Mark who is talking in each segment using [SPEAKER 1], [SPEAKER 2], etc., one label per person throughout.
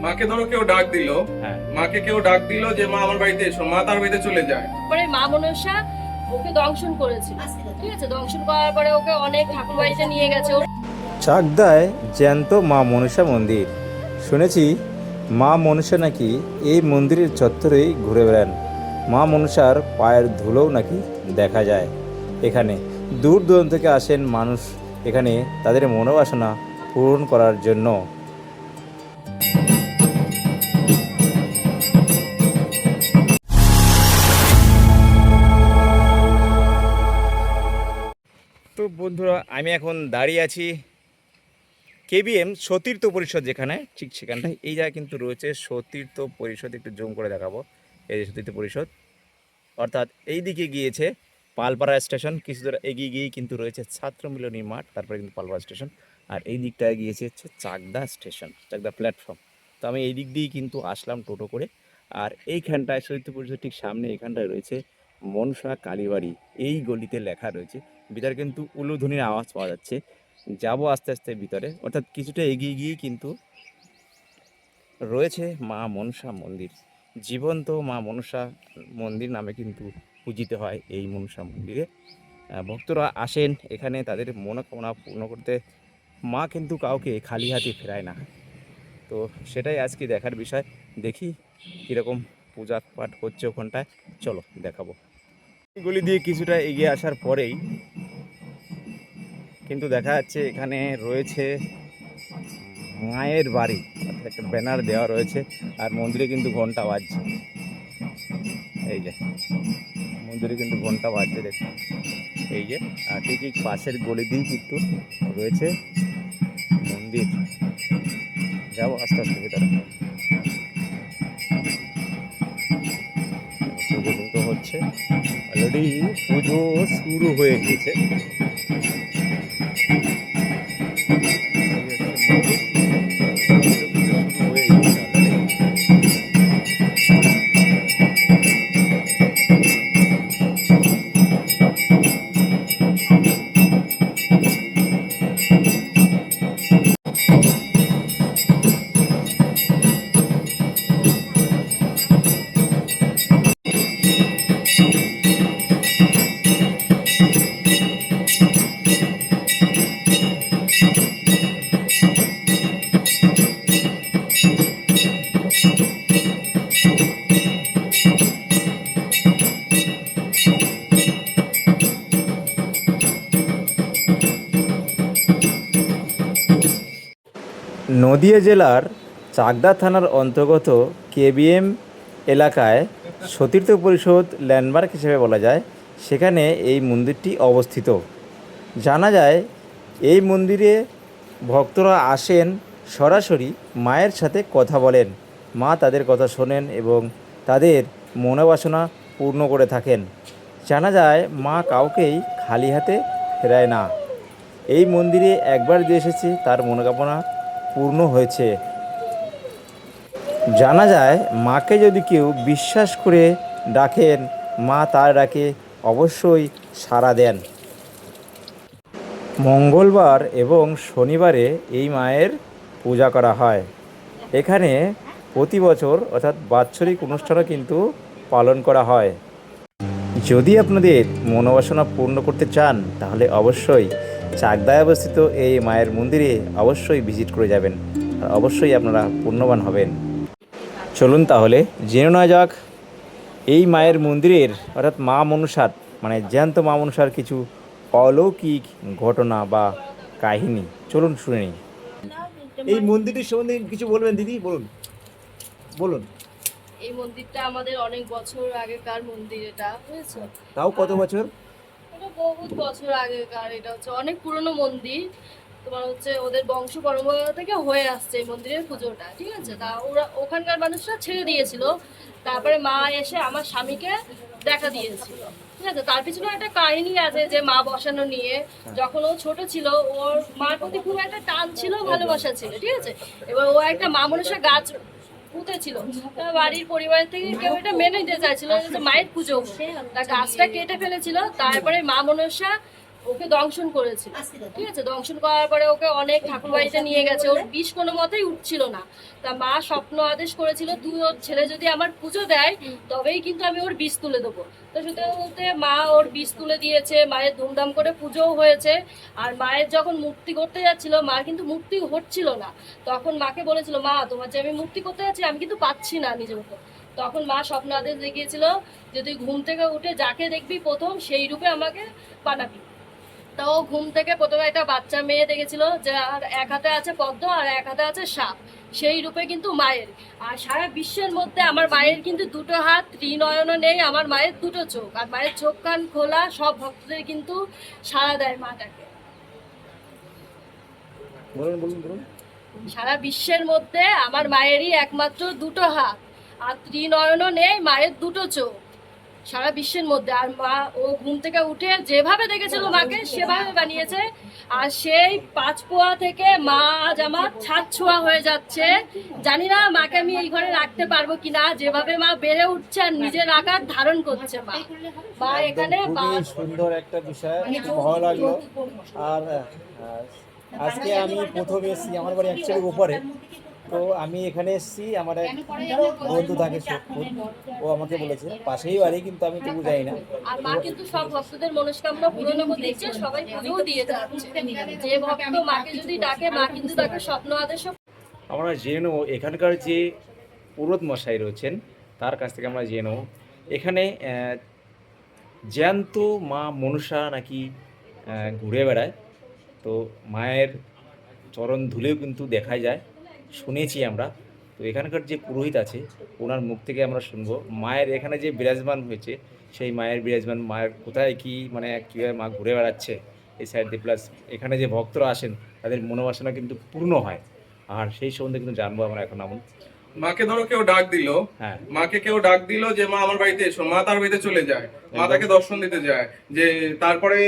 [SPEAKER 1] মাকে ধরো কেউ ডাক দিল,
[SPEAKER 2] হ্যাঁ
[SPEAKER 1] মাকে কেউ ডাক দিল যে মা আমার বাড়িতে এসো, মা তার বাড়িতে চলে যায়।
[SPEAKER 3] পরে মা মনসা ওকে দংশন করেছিল, ঠিক আছে। দংশন করার পরে ওকে অনেক ঠাকুর বাড়িতে নিয়ে গেছে।
[SPEAKER 2] চাকদায় জ্যান্ত মা মনসা মন্দির। শুনেছি মা মনসা নাকি এই মন্দিরের চত্বরেই ঘুরে বেড়ান। মা মনসার পায়ের ধুলোও নাকি দেখা যায় এখানে। দূর দূরান্ত থেকে আসেন মানুষ এখানে তাদের মনোবাসনা পূরণ করার জন্য। তো বন্ধুরা, আমি এখন দাঁড়িয়ে আছি কেবিএম সতীর্থ পরিষদ, যেখানে ঠিক সেখানটায় এই জায়গায় কিন্তু রয়েছে সতীর্থ পরিষদ। একটু জুম করে দেখাবো। এই যে সতীর্থ পরিষদ, অর্থাৎ এই দিকে গিয়েছে পালপাড়া স্টেশন, কিছু দূর এগিয়ে গিয়েই কিন্তু রয়েছে ছাত্র মিলনী মাঠ, তারপরে কিন্তু পালপাড়া স্টেশন। আর এই দিকটায় গিয়েছে হচ্ছে চাকদা স্টেশন, চাকদা প্ল্যাটফর্ম। তো আমি এই দিক দিয়েই কিন্তু আসলাম টোটো করে। আর এইখানটায় সতীর্থ পরিষদ ঠিক সামনে এখানটায় রয়েছে মনসা কালীবাড়ি। এই গলিতে লেখা রয়েছে। ভিতরে কিন্তু উলুধ্বনির আওয়াজ পাওয়া যাচ্ছে। যাব আস্তে আস্তে ভিতরে, অর্থাৎ কিছুটা এগিয়ে গিয়েই কিন্তু রয়েছে মা মনসা মন্দির। জীবন্ত মা মনসা মন্দির নামে কিন্তু পূজিত হয় এই মনসা মন্দিরে। ভক্তরা আসেন এখানে তাদের মনোকামনা পূর্ণ করতে। মা কিন্তু কাউকে খালি হাতে ফেরায় না। তো সেটাই আজকে দেখার বিষয়। দেখি কীরকম পূজা পাঠ হচ্ছে ওখানটায়, চলো দেখাবো। এগুলি দিয়ে কিছুটা এগিয়ে আসার পরেই কিন্তু দেখা যাচ্ছে এখানে রয়েছে মায়ের বাড়ি, অর্থাৎ একটা ব্যানার দেওয়া রয়েছে। আর মন্দিরে কিন্তু ঘন্টা বাজছে। এই যে মন্দিরে কিন্তু ঘন্টা বাজছে, দেখুন এই যে। আর ঠিক এই পাশের গলি দিয়েই কিন্তু রয়েছে মন্দির। যাবো আস্তে আস্তে ভিতরে। পুজো কিন্তু হচ্ছে, অলরেডি পুজো শুরু হয়ে গিয়েছে। নদিয়া জেলার চাকদা থানার অন্তর্গত কেবিএম এলাকায় সতীর্থ পরিষদ ল্যান্ডমার্ক হিসেবে বলা যায়, সেখানে এই মন্দিরটি অবস্থিত। জানা যায় এই মন্দিরে ভক্তরা আসেন, সরাসরি মায়ের সাথে কথা বলেন। মা তাদের কথা শোনেন এবং তাদের মনোবাসনা পূর্ণ করে থাকেন। জানা যায় মা কাউকেই খালি হাতে ফেরায় না। এই মন্দিরে একবার যে এসেছে তার মনোকামনা পূর্ণ হয়েছে। জানা যায় মাকে যদি কেউ বিশ্বাস করে ডাকেন, মা তার ডাকে অবশ্যই সাড়া দেন। মঙ্গলবার এবং শনিবারে এই মায়ের পূজা করা হয়। এখানে প্রতি বছর অর্থাৎ বাৎসরিক অনুষ্ঠানও কিন্তু পালন করা হয়। যদি আপনাদের মনোবাসনা পূর্ণ করতে চান তাহলে অবশ্যই চাকদায় অবস্থিত এই মায়ের মন্দিরে অবশ্যই ভিজিট করে যাবেন, আর অবশ্যই আপনারা পুণ্যবান হবেন। চলুন তাহলে জেনে নেওয়া যাক এই মায়ের মন্দিরের, অর্থাৎ মা মনসার, মানে জ্যান্ত মা মনসার কিছু অলৌকিক ঘটনা বা কাহিনী। চলুন শুনে নিই। এই মন্দিরটির সম্বন্ধে কিছু বলবেন দিদি? বলুন বলুন।
[SPEAKER 3] এই মন্দিরটা আমাদের অনেক বছর আগেকার মন্দির, এটা বুঝেছো।
[SPEAKER 2] তাও কত বছর?
[SPEAKER 3] এটা বহুত বছর আগেকার, এটা হচ্ছে অনেক পুরনো মন্দির। তোমার হচ্ছে ওদের বংশ পরম্পরা থেকে হয়ে আসছে এই মন্দিরের পুজোটা, ঠিক আছে। তা ওরা ওখানকার মানুষরা ছেড়ে দিয়েছিল, তারপরে মা এসে আমার স্বামীকে দেখা দিয়েছিল, ঠিক আছে। তার পিছনে একটা কাহিনী আছে যে মা বসানো নিয়ে। যখন ও ছোট ছিল ওর মার প্রতি খুব একটা টান ছিল, ভালোবাসা ছিল, ঠিক আছে। এবার ও একটা মা মনসা গাছ পুঁতেছিল, বাড়ির পরিবার থেকে কেউ এটা মেনে নিতে চাইছিল যে মায়ের পুজো, তা গাছটা কেটে ফেলেছিল। তারপরে মা মনসা ওকে দংশন করেছিল, ঠিক আছে। দংশন করার পরে ওকে অনেক ঠাকুর বাড়িতে নিয়ে গেছে, ওর বিষ কোনো মতেই উঠছিল না। তা মা স্বপ্ন আদেশ করেছিল, তুই ওর ছেলে যদি আমার পুজো দেয় তবেই কিন্তু আমি ওর বিষ তুলে দেবো। তো সেটা বলতে মা ওর বিষ তুলে দিয়েছে, মায়ের ধুমধাম করে পুজোও হয়েছে। আর মায়ের যখন মূর্তি করতে যাচ্ছিল, মার কিন্তু মূর্তি হচ্ছিল না। তখন মাকে বলেছিল, মা তোমার যে আমি মূর্তি করতে যাচ্ছি আমি কিন্তু পাচ্ছি না নিজের উপর। তখন মা স্বপ্ন আদেশ দেখিয়েছিল যে তুই ঘুম থেকে উঠে যাকে দেখবি প্রথম সেই রূপে আমাকে বানাবি। তো ও ঘুম থেকে প্রথমে একটা বাচ্চা মেয়ে দেখেছিল, যার এক হাতে আছে পদ্ম আর এক হাতে আছে সাপ, সেই রূপে কিন্তু মায়ের। আর সারা বিশ্বের মধ্যে আমার মায়ের কিন্তু দুটো হাত, ত্রিনয়নও নেই, আমার মায়ের দুটো চোখ, আর মায়ের চোখ কান খোলা, সব ভক্তদের কিন্তু সাড়া দেয় মাটাকে।
[SPEAKER 2] বলুন বলুন বলুন।
[SPEAKER 3] সারা বিশ্বের মধ্যে আমার মায়েরই একমাত্র দুটো হাত, আর ত্রিনয়নও নেই, মায়ের দুটো চোখ সারা বিশ্বের মধ্যে। আর মা ও ঘুম থেকে উঠে যেভাবে দেখেছিল মাকে সেভাবে বানিয়েছে। আর সেই 5 পোয়া থেকে মা আজ আমার 7 ছোঁয়া হয়ে যাচ্ছে। জানি না মাকে আমি এই ঘরে রাখতে পারবো কিনা, যেভাবে মা বেড়ে উঠছে আর নিজের আকার ধারণ করছে মা। মা এখানে
[SPEAKER 2] খুবই সুন্দর একটা বিষয়, খুব ভালো লাগলো। আর আজকে আমি প্রথম এসেছি, আমার বাড়ি অ্যাকচুয়ালি উপরে, তো আমি এখানে এসেছি, আমার এক বন্ধু থাকে সোদপুর, ও আমাকে বলেছে পাশেই বাড়ি, কিন্তু আমি তবু যাই না।
[SPEAKER 3] আর মা কিন্তু সব ভক্তদের মনস্কামনা পূরণ করে দিচ্ছে, সবাই পুজোও দিয়ে যাচ্ছে। যে ভক্ত মাকে যদি ডাকে মা কিন্তু তাকে স্বপ্ন আদেশ।
[SPEAKER 2] আমরা জেনে নেবো এখানকার যে পুরোহিত মশাই রয়েছেন তার কাছ থেকে আমরা জেনে নেবো এখানে জ্যান্ত মা মনসা নাকি ঘুরে বেড়ায়। তো মায়ের চরণ ধুলেও কিন্তু দেখা যায়, শুনেছি আমরা। তো এখানকার যে পুরোহিত আছে ওনার মুখ থেকে আমরা শুনবো মায়ের এখানে যে বিরাজমান হয়েছে, সেই মায়ের বিরাজমান, মায়ের কোথায় কি মানে কীভাবে মা ঘুরে বেড়াচ্ছে এই সাইড দিয়ে, প্লাস এখানে যে ভক্তরা আসেন তাদের মনোবাসনা কিন্তু পূর্ণ হয়। আর সেই সম্বন্ধে কিন্তু জানবো আমরা এখন। এমন
[SPEAKER 1] মাকে ধরো কেউ ডাক দিল,
[SPEAKER 2] হ্যাঁ,
[SPEAKER 1] মাকে কেউ ডাক দিল যে মা আমার বাড়িতে এসো, মা তার বাড়িতে চলে যায়, মা তাকে দর্শন দিতে যায়। যে তারপরে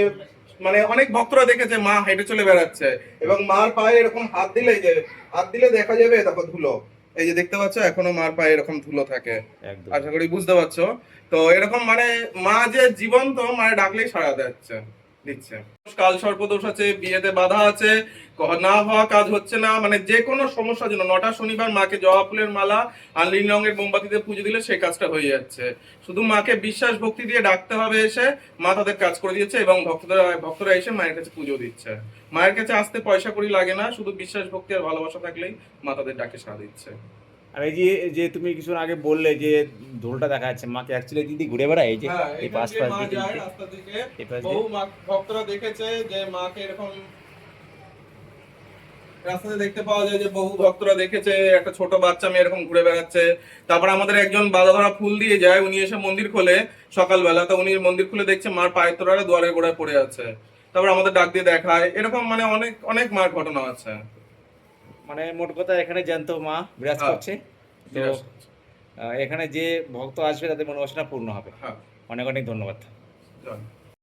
[SPEAKER 1] মানে অনেক ভক্তরা দেখেছে মা হেঁটে চলে বেড়াচ্ছে, এবং মার পায়ে এরকম হাত দিলে, যে হাত দিলে দেখা যাবে দেখো ধুলো, এই যে দেখতে পাচ্ছ এখনো মার পায়ে এরকম ধুলো থাকে,
[SPEAKER 2] একদম।
[SPEAKER 1] আশা করি বুঝতে পারছো। তো এরকম মানে মা যে জীবন্ত, মায়ের ডাকলেই সাড়া দিচ্ছে। কাল সর্পদোষ আছে, বিয়েতে বাধা আছে, না হওয়া কাজ হচ্ছে না, মানে যে কোনো সমস্যার জন্য 9টা শনিবার মাকে জবা ফুলের মালা আর নীল রঙের মোমবাতিতে পুজো দিলে সেই কাজটা হয়ে যাচ্ছে। শুধু মাকে বিশ্বাস ভক্তি দিয়ে ডাকতে হবে, এসে মা তাদের কাজ করে দিয়েছে, এবং ভক্তরা এসে মায়ের কাছে পুজো দিচ্ছে। মায়ের কাছে আসতে পয়সা কড়ি লাগে না, শুধু বিশ্বাস ভক্তি আর ভালোবাসা থাকলেই মা তাদের ডাকে সাড়া দিচ্ছে।
[SPEAKER 2] আর এই যে যে তুমি কিছু আগে বললে যে ধুলটা দেখা যাচ্ছে, মাকে অ্যাকচুয়ালি দিদি ঘুরে বেড়ায় এই যে
[SPEAKER 1] হ্যাঁ,
[SPEAKER 2] এই
[SPEAKER 1] এখান
[SPEAKER 2] পাশ
[SPEAKER 1] দিয়ে
[SPEAKER 2] পাশ
[SPEAKER 1] মা
[SPEAKER 2] দিকে,
[SPEAKER 1] যায় রাস্তা থেকে,
[SPEAKER 2] এই পাশ
[SPEAKER 1] বহু
[SPEAKER 2] দিয়ে।
[SPEAKER 1] ভক্তরা দেখেছে যে মাকে এরকম রাস্তাতে দেখতে পাওয়া যায়, যে বহু ভক্তরা দেখেছে একটা ছোট বাচ্চা মেয়ে এরকম ঘুরে বেড়াচ্ছে। তারপর আমাদের একজন বাধা ধরা ফুল দিয়ে যায়, উনি এসে মন্দির খোলে সকালবেলা, তো উনি মন্দির খুলে দেখছে মার পায়ের তোড়ারা দুয়ারের গোড়ায় পড়ে আছে। তারপর আমাদের ডাক দিয়ে দেখায়, এরকম মানে অনেক অনেক মার ঘটনা আছে।
[SPEAKER 2] মানে মোট কথা এখানে জ্যান্ত মা বিরাজ
[SPEAKER 1] হ্যাঁ,
[SPEAKER 2] করছে। তো
[SPEAKER 1] বিরাজ করছে।
[SPEAKER 2] এখানে যে ভক্ত আসবে তাদের মনোবাসনা পূর্ণ হবে।
[SPEAKER 1] হ্যাঁ,
[SPEAKER 2] অনেক অনেক ধন্যবাদ।
[SPEAKER 1] জয়।